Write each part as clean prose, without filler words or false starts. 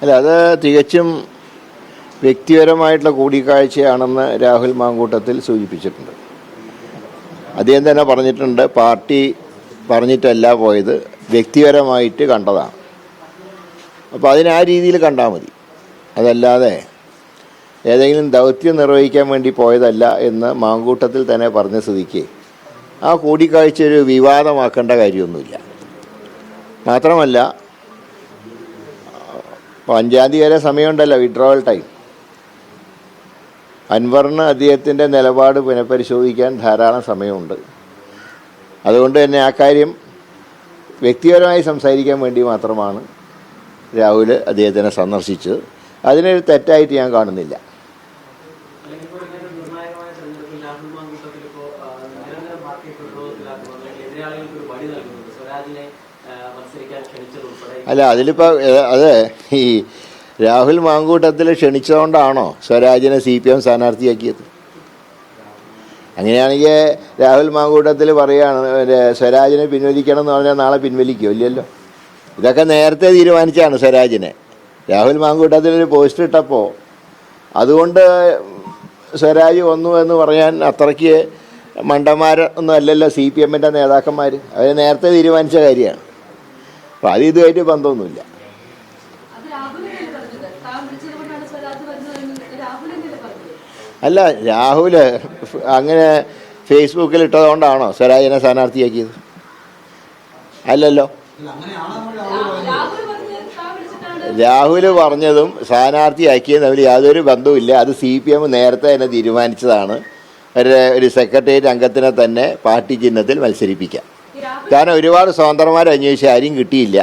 അല്ല, അത് തികച്ചും വ്യക്തിപരമായിട്ടുള്ള കൂടിക്കാഴ്ചയാണെന്ന് രാഹുൽ മാങ്കൂട്ടത്തിൽ സൂചിപ്പിച്ചിട്ടുണ്ട്. അദ്ദേഹം തന്നെ പറഞ്ഞിട്ടുണ്ട്, പാർട്ടി പറഞ്ഞിട്ടല്ല പോയത്, വ്യക്തിപരമായിട്ട് കണ്ടതാണ്. അപ്പോൾ അതിന് ആ രീതിയിൽ കണ്ടാൽ മതി. അതല്ലാതെ ഏതെങ്കിലും ദൗത്യം നിർവഹിക്കാൻ വേണ്ടി പോയതല്ല എന്ന് മാങ്കൂട്ടത്തിൽ തന്നെ പറഞ്ഞ സ്ഥിതിക്ക് ആ കൂടിക്കാഴ്ച ഒരു വിവാദമാക്കേണ്ട കാര്യമൊന്നുമില്ല. മാത്രമല്ല, 5 തീയതി വരെ സമയമുണ്ടല്ലോ, വിഡ്രോവൽ ടൈം. അൻവറിന് അദ്ദേഹത്തിൻ്റെ നിലപാട് പുനഃപരിശോധിക്കാൻ ധാരാളം സമയമുണ്ട്. അതുകൊണ്ട് തന്നെ ആ കാര്യം വ്യക്തിപരമായി സംസാരിക്കാൻ വേണ്ടി മാത്രമാണ് രാഹുൽ അദ്ദേഹത്തിനെ സന്ദർശിച്ചത്. അതിനൊരു തെറ്റായിട്ട് ഞാൻ കാണുന്നില്ല. അല്ല, അതിലിപ്പോൾ അത് ഈ രാഹുൽ മാങ്കൂട്ടത്തിൽ ക്ഷണിച്ചതുകൊണ്ടാണോ സ്വരാജിനെ CPM സ്ഥാനാർത്ഥിയാക്കിയത്? അങ്ങനെയാണെങ്കിൽ രാഹുൽ മാങ്കൂട്ടത്തിൽ പറയുകയാണ് സ്വരാജിനെ പിൻവലിക്കണം എന്ന് പറഞ്ഞാൽ നാളെ പിൻവലിക്കുമോ? ഇല്ലല്ലോ. ഇതൊക്കെ നേരത്തെ തീരുമാനിച്ചാണ് സ്വരാജിനെ. രാഹുൽ മാങ്കൂട്ടത്തിലൊരു പോസ്റ്റ് ഇട്ടപ്പോൾ അതുകൊണ്ട് സ്വരാജ് വന്നു എന്ന് പറയാൻ അത്രയ്ക്ക് മണ്ടന്മാരൊന്നും അല്ലല്ലോ CPMൻ്റെ നേതാക്കന്മാർ. അവർ നേരത്തെ തീരുമാനിച്ച കാര്യമാണ്. അപ്പോൾ അത് ഇതുമായിട്ട് ബന്ധമൊന്നുമില്ല. അല്ല, രാഹുൽ അങ്ങനെ ഫേസ്ബുക്കിൽ ഇട്ടതുകൊണ്ടാണോ സ്വരാജിനെ സ്ഥാനാർത്ഥിയാക്കിയത്? അല്ലല്ലോ. രാഹുൽ പറഞ്ഞതും സ്ഥാനാർത്ഥിയാക്കിയതും തമ്മിൽ യാതൊരു ബന്ധവുമില്ല. അത് CPM നേരത്തെ തന്നെ തീരുമാനിച്ചതാണ്. ഒരു സെക്രട്ടേറിയറ്റ് അംഗത്തിനെ തന്നെ പാർട്ടി ചിഹ്നത്തിൽ മത്സരിപ്പിക്കാം. കാരണം ഒരുപാട് സ്വതന്ത്രന്മാരെ അന്വേഷിച്ച് ആരും കിട്ടിയില്ല.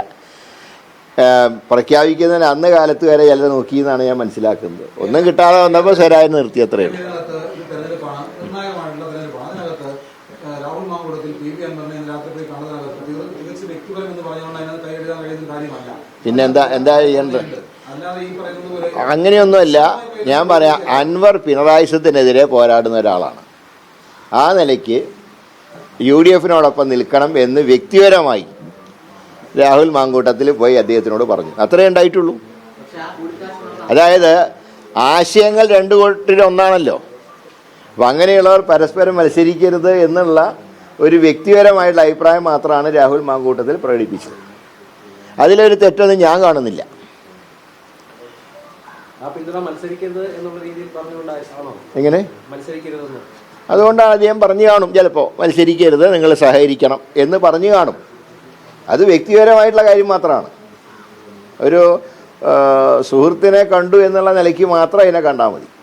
പ്രഖ്യാപിക്കുന്നതിന് അന്ന് കാലത്ത് വരെ ചിലർ നോക്കിയെന്നാണ് ഞാൻ മനസ്സിലാക്കുന്നത്. ഒന്നും കിട്ടാതെ വന്നപ്പോൾ സ്വരാജിനെ നിർത്തി, അത്രയേ ഉള്ളൂ. പിന്നെന്താ ചെയ്യേണ്ടത്? അങ്ങനെയൊന്നുമല്ല. ഞാൻ പറയാം, അൻവർ പിണറായി സത്തിനെതിരെ പോരാടുന്ന ഒരാളാണ്. ആ നിലയ്ക്ക് UDFനോടൊപ്പം നിൽക്കണം എന്ന് വ്യക്തിപരമായി രാഹുൽ മാങ്കൂട്ടത്തിൽ പോയി അദ്ദേഹത്തിനോട് പറഞ്ഞു. അത്രേ ഉണ്ടായിട്ടുള്ളൂ. അതായത് ആശയങ്ങൾ രണ്ടു കൂട്ടരിലൊന്നാണല്ലോ. അപ്പം അങ്ങനെയുള്ളവർ പരസ്പരം മത്സരിക്കരുത് എന്നുള്ള ഒരു വ്യക്തിപരമായിട്ടുള്ള അഭിപ്രായം മാത്രമാണ് രാഹുൽ മാങ്കൂട്ടത്തിൽ പ്രകടിപ്പിച്ചത്. അതിലൊരു തെറ്റൊന്നും ഞാൻ കാണുന്നില്ല. എങ്ങനെ? അതുകൊണ്ടാണ് അദ്ദേഹം പറഞ്ഞു കാണും, ചിലപ്പോൾ മത്സരിക്കരുത്, നിങ്ങൾ സഹകരിക്കണം എന്ന് പറഞ്ഞു കാണും. അത് വ്യക്തിപരമായിട്ടുള്ള കാര്യം മാത്രമാണ്. ഒരു സുഹൃത്തിനെ കണ്ടു എന്നുള്ള നിലയ്ക്ക് മാത്രം അതിനെ കണ്ടാൽ മതി.